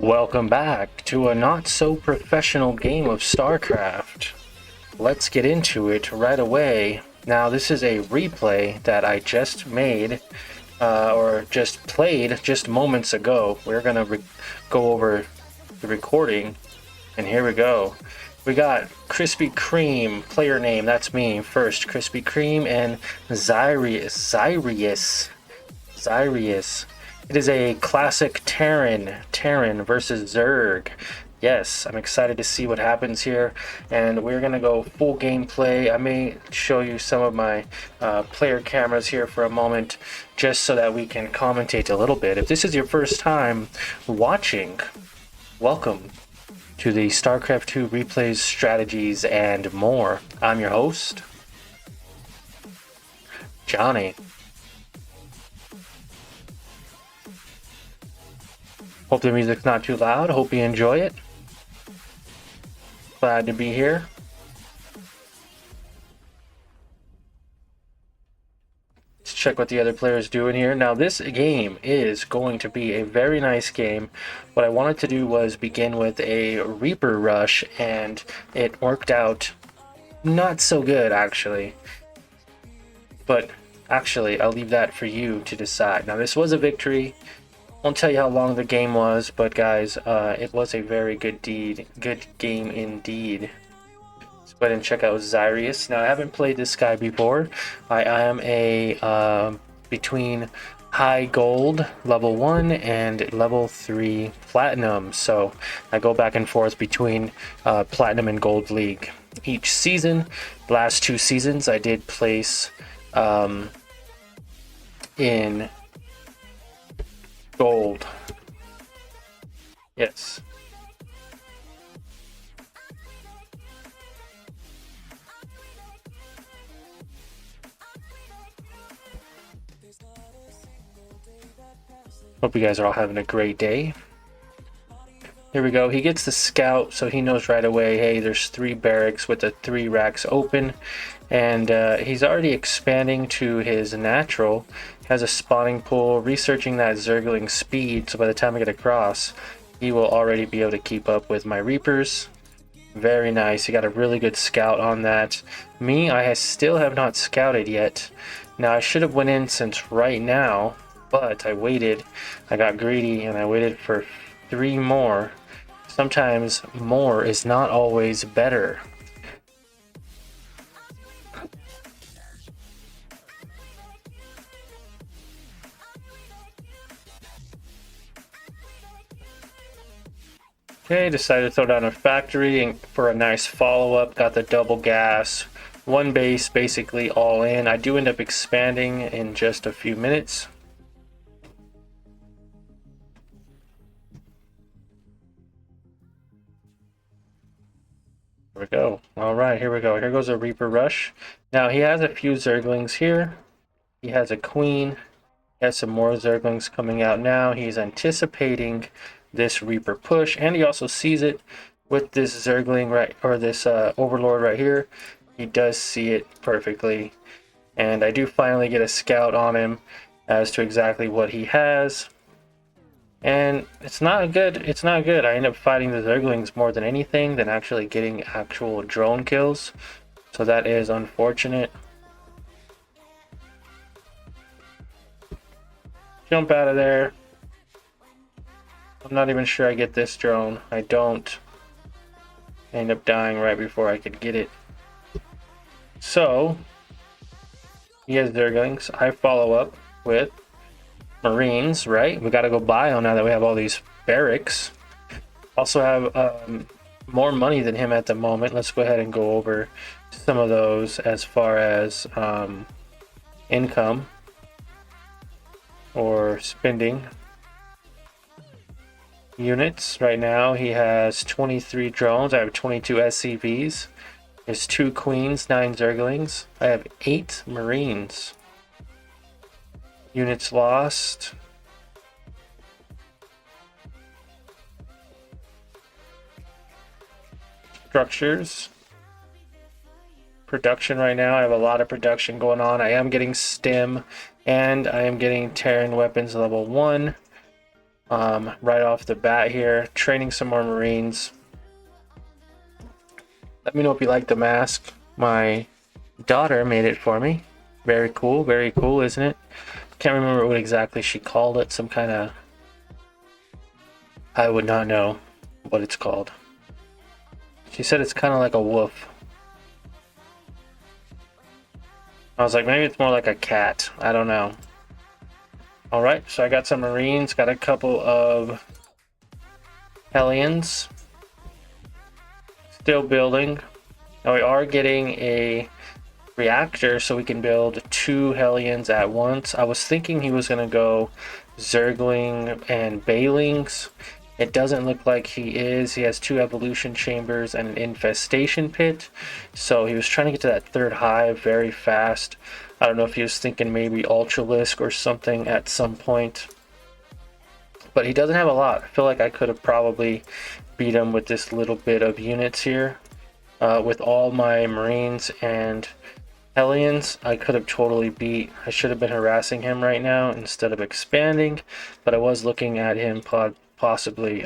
Welcome back to a not-so-professional game of Starcraft. Let's get into it right away. Now, this is a replay that I just made, or just played just moments ago. We're gonna go over the recording, and here we go. We got Krispy Kreme, player name, that's me, first, Krispy Kreme, and Zyrius. It is a classic Terran versus Zerg. Yes, I'm excited to see what happens here, and we're gonna go full gameplay. I may show you some of my player cameras here for a moment, just so that we can commentate a little bit. If this is your first time watching, welcome to the StarCraft 2 replays, strategies, and more. I'm your host, Johnny. Hope the music's not too loud. Hope you enjoy it. Glad to be here. Let's check what the other player's doing here. Now, this game is going to be a very nice game. What I wanted to do was begin with a Reaper rush, and it worked out not so good, actually. But actually, I'll leave that for you to decide. Now, this was a victory. Won't tell you how long the game was, but guys, it was a very good game indeed. Let's go ahead and check out Zyrius. Now, I haven't played this guy before. I am a between high gold level 1 and level 3 platinum, so I go back and forth between platinum and gold league each season. Last 2 seasons I did place in gold. Yes. Hope you guys are all having a great day. Here we go. He gets the scout, so he knows right away, hey, there's 3 barracks with the 3 racks open. And he's already expanding to his natural. Has a spawning pool, researching that Zergling speed, so by the time I get across, he will already be able to keep up with my Reapers. Very nice. He got a really good scout on that. Me, I still have not scouted yet. Now, I should have went in since right now, but I waited. I got greedy, and I waited for 3 more. Sometimes more is not always better. Okay, decided to throw down a factory and for a nice follow-up. Got the double gas, 1 base, basically all in. I do end up expanding in just a few minutes. Here we go. All right, here we go. Here goes a Reaper rush. Now, he has a few Zerglings here. He has a queen. He has some more Zerglings coming out now. He's anticipating this Reaper push, and he also sees it with this Zergling right, or this Overlord right here. He does see it perfectly, and I do finally get a scout on him as to exactly what he has, and it's not good. I end up fighting the Zerglings more than anything than actually getting actual drone kills, so that is unfortunate. Jump out of there. I'm not even sure I get this drone. I don't. I end up dying right before I could get it. So, he has Zerglings. I follow up with Marines, right? We gotta go bio now that we have all these barracks. Also have more money than him at the moment. Let's go ahead and go over some of those as far as income or spending. Units right now, he has 23 drones. I have 22 SCVs. There's 2 queens, 9 Zerglings. I have 8 Marines. Units lost. Structures. Production right now, I have a lot of production going on. I am getting STEM, and I am getting Terran weapons level 1. right off the bat here, training some more Marines. Let me know if you like the mask. My daughter made it for me. Very cool, isn't it? Can't remember what exactly she called it. Some kind of... I would not know what it's called. She said it's kind of like a wolf. I was like, maybe it's more like a cat. I don't know. Alright, so I got some Marines, got a couple of Hellions. Still building. Now we are getting a reactor so we can build 2 Hellions at once. I was thinking he was going to go Zergling and Baelings. It doesn't look like he is. He has 2 evolution chambers and an infestation pit. So he was trying to get to that 3rd hive very fast. I don't know if he was thinking maybe Ultralisk or something at some point. But he doesn't have a lot. I feel like I could have probably beat him with this little bit of units here. With all my Marines and Hellions, I could have totally beat. I should have been harassing him right now instead of expanding, but I was looking at him possibly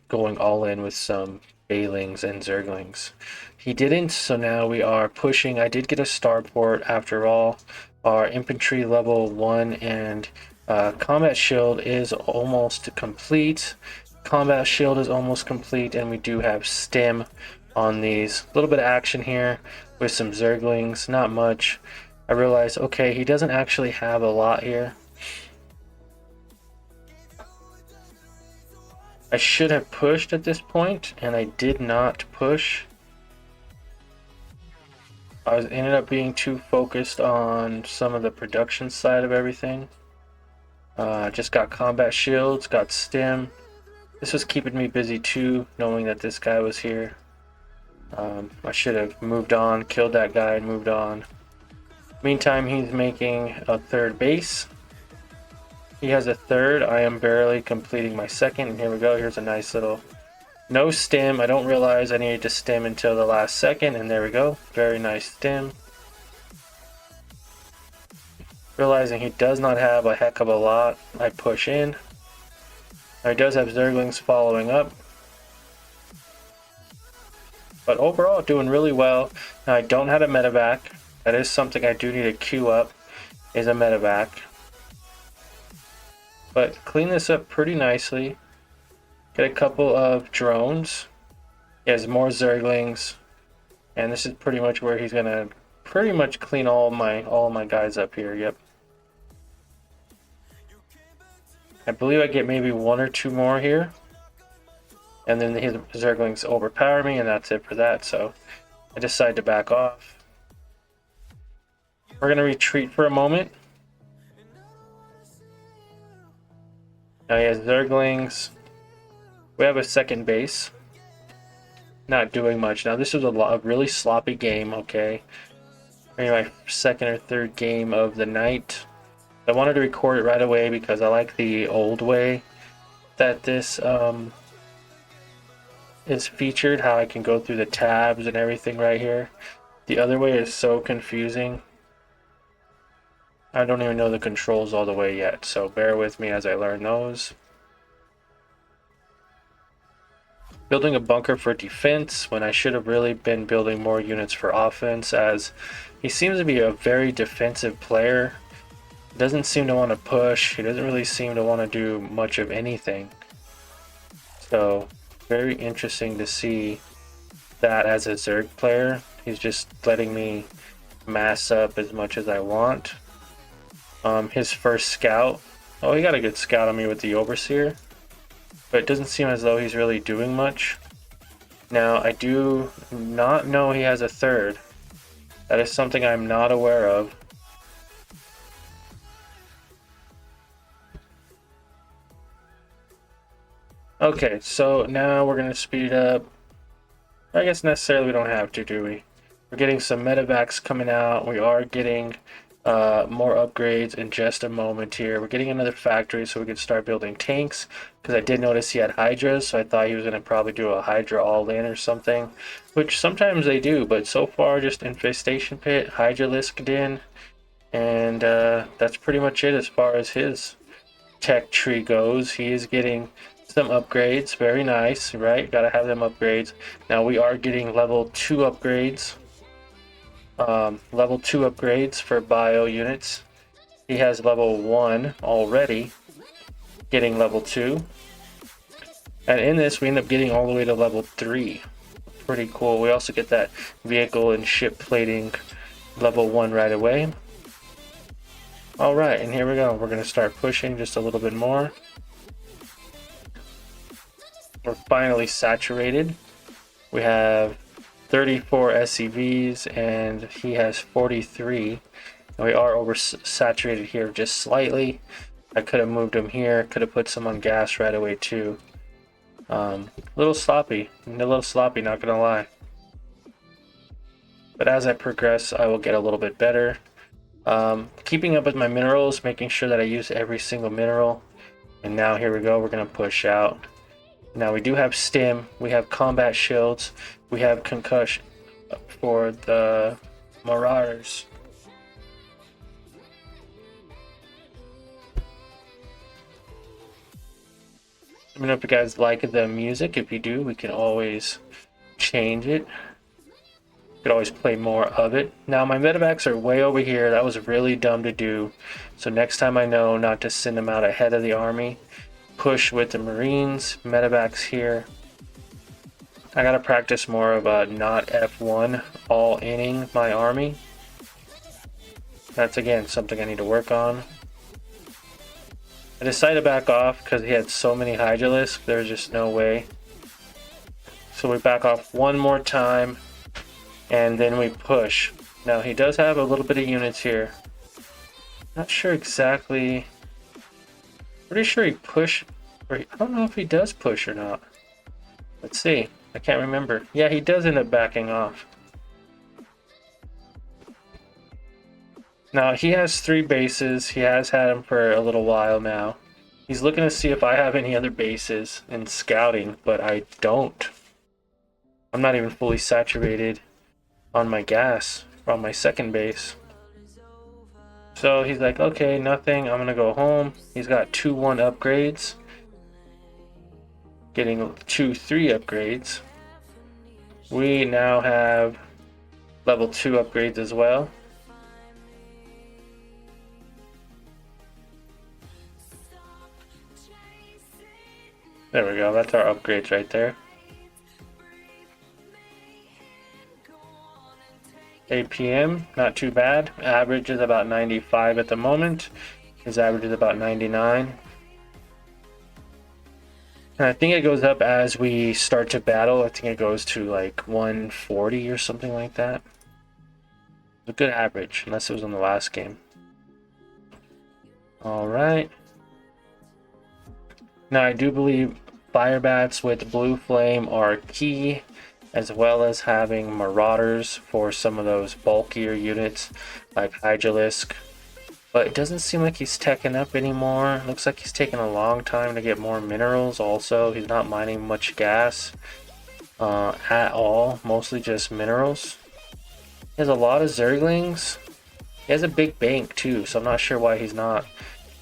going all in with some Baelings and Zerglings. He didn't, so now we are pushing. I did get a starport after all. Our infantry level 1 and combat shield is almost complete. Combat shield is almost complete, and we do have stim on these. A little bit of action here with some Zerglings, not much. I realized, okay, he doesn't actually have a lot here. I should have pushed at this point, and I did not push. I ended up being too focused on some of the production side of everything. Just got combat shields, got stim. This was keeping me busy too, knowing that this guy was here. I should have moved on, killed that guy, and moved on. Meantime, he's making a 3rd base. He has a 3rd. I am barely completing my 2nd, and here we go. Here's a nice little... No stim. I don't realize I needed to stim until the last second, and there we go. Very nice stim. Realizing he does not have a heck of a lot, I push in. Now he does have Zerglings following up. But overall, doing really well. Now I don't have a medevac. That is something I do need to queue up, is a medevac. But clean this up pretty nicely. Get a couple of drones. He has more Zerglings. And this is pretty much where he's gonna pretty much clean all of my guys up here. Yep. I believe I get maybe 1 or 2 more here. And then his Zerglings overpower me, and that's it for that. So I decide to back off. We're gonna retreat for a moment. Now he has Zerglings. We have a 2nd base. Not doing much. Now this was a really sloppy game, okay? Maybe my 2nd or 3rd game of the night. I wanted to record it right away because I like the old way that this is featured, how I can go through the tabs and everything right here. The other way is so confusing. I don't even know the controls all the way yet, so bear with me as I learn those. Building a bunker for defense when I should have really been building more units for offense, as he seems to be a very defensive player. He doesn't seem to want to push. He doesn't really seem to want to do much of anything. So very interesting to see that as a Zerg player. He's just letting me mass up as much as I want. His first scout. Oh, he got a good scout on me with the Overseer. But it doesn't seem as though he's really doing much. Now, I do not know he has a 3rd. That is something I'm not aware of. Okay, so now we're going to speed up. I guess necessarily we don't have to, do we? We're getting some medevacs coming out. We are getting more upgrades in just a moment here. We're getting another factory so we can start building tanks, because I did notice he had Hydras, so I thought he was going to probably do a Hydra all-in or something, which sometimes they do, but so far just Infestation Pit, Hydralisked in, and that's pretty much it as far as his. tech tree goes. He is getting some upgrades. Very nice, right? Gotta have them upgrades. Now we are getting level 2 upgrades. Level 2 upgrades for bio units. He has level 1 already, getting level 2. And in this, we end up getting all the way to level 3. Pretty cool. We also get that vehicle and ship plating level 1 right away. Alright, and here we go. We're going to start pushing just a little bit more. We're finally saturated. We have 34 SCVs and he has 43. We are oversaturated here just slightly. I could have moved him here, could have put some on gas right away too. A little sloppy, not gonna lie. But as I progress, I will get a little bit better. Keeping up with my minerals, making sure that I use every single mineral. And now here we go, we're gonna push out. Now we do have stim, we have combat shields, we have concussion for the Marauders. Let me know if you guys like the music. If you do, we can always change it. Could always play more of it. Now my medevacs are way over here. That was really dumb to do. So next time I know not to send them out ahead of the army. Push with the Marines. Medevacs here. I gotta practice more of a not F1 all inning my army. That's again something I need to work on. I decided to back off because he had so many Hydralisks, there's just no way. So we back off one more time, and then we push. Now he does have a little bit of units here. Not sure exactly. Pretty sure he pushed, or I don't know if he does push or not. Let's see. I can't remember. Yeah, he does end up backing off. Now, he has 3 bases. He has had them for a little while now. He's looking to see if I have any other bases in scouting, but I don't. I'm not even fully saturated on my gas on my second base. So he's like, okay, nothing. I'm going to go home. He's got 2-1 upgrades. Getting 2-3 upgrades. We now have level 2 upgrades as well. There we go, that's our upgrades right there. APM, not too bad. Average is about 95 at the moment. His average is about 99. And I think it goes up as we start to battle. I think it goes to like 140 or something like that. It's a good average, unless it was in the last game. Alright. Now I do believe fire bats with blue flame are key, as well as having marauders for some of those bulkier units like Hydralisk. But it doesn't seem like he's teching up anymore. Looks like he's taking a long time to get more minerals also. He's not mining much gas at all, mostly just minerals. He has a lot of Zerglings. He has a big bank too, so I'm not sure why he's not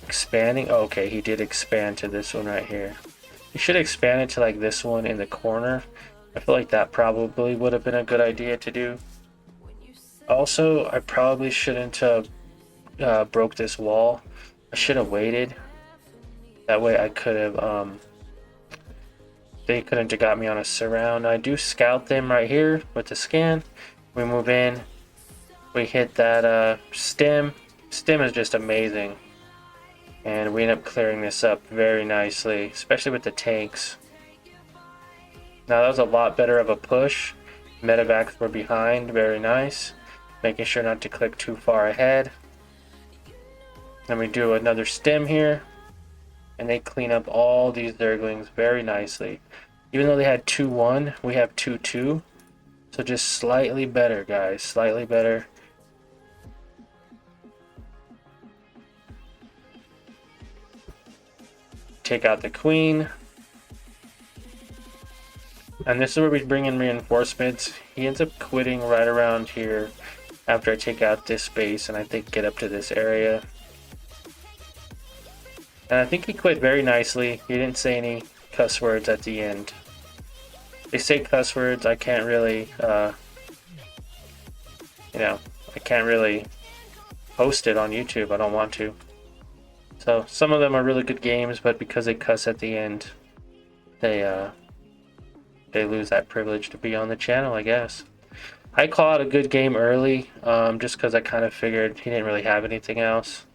expanding. Oh, okay, he did expand to this one right here. He should expand it to like this one in the corner. I feel like that probably would have been a good idea to do. Also, I probably shouldn't have broke this wall. I should have waited. That way I could have, they couldn't have got me on a surround. I do scout them right here with the scan. We move in. We hit that stem. Stem is just amazing. And we end up clearing this up very nicely, especially with the tanks. Now that was a lot better of a push. Medevacs were behind, very nice. Making sure not to click too far ahead. Then we do another stem here. And they clean up all these Zerglings very nicely. Even though they had 2-1, we have 2-2. So just slightly better, guys, slightly better. Take out the queen. And this is where we bring in reinforcements. He ends up quitting right around here after I take out this base and I think get up to this area. And I think he quit very nicely. He didn't say any cuss words at the end. They say cuss words, I can't really, you know, I can't really post it on YouTube. I don't want to. So some of them are really good games, but because they cuss at the end, they lose that privilege to be on the channel, I guess. I call it a good game early, just because I kind of figured he didn't really have anything else.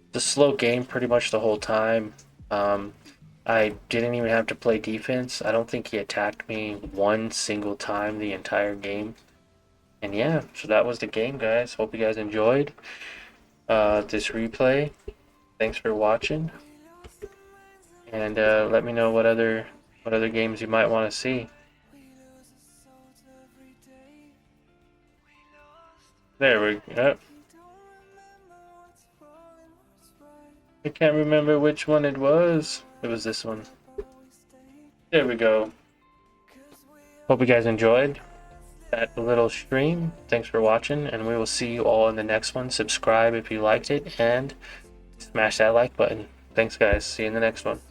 It's a slow game pretty much the whole time. I didn't even have to play defense. I don't think he attacked me one single time the entire game. And yeah, so that was the game, guys. Hope you guys enjoyed this replay. Thanks for watching. And let me know what other games you might want to see. There we go. I can't remember which one it was. It was this one. There we go. Hope you guys enjoyed that little stream. Thanks for watching, and we will see you all in the next one. Subscribe if you liked it, and smash that like button. Thanks, guys. See you in the next one.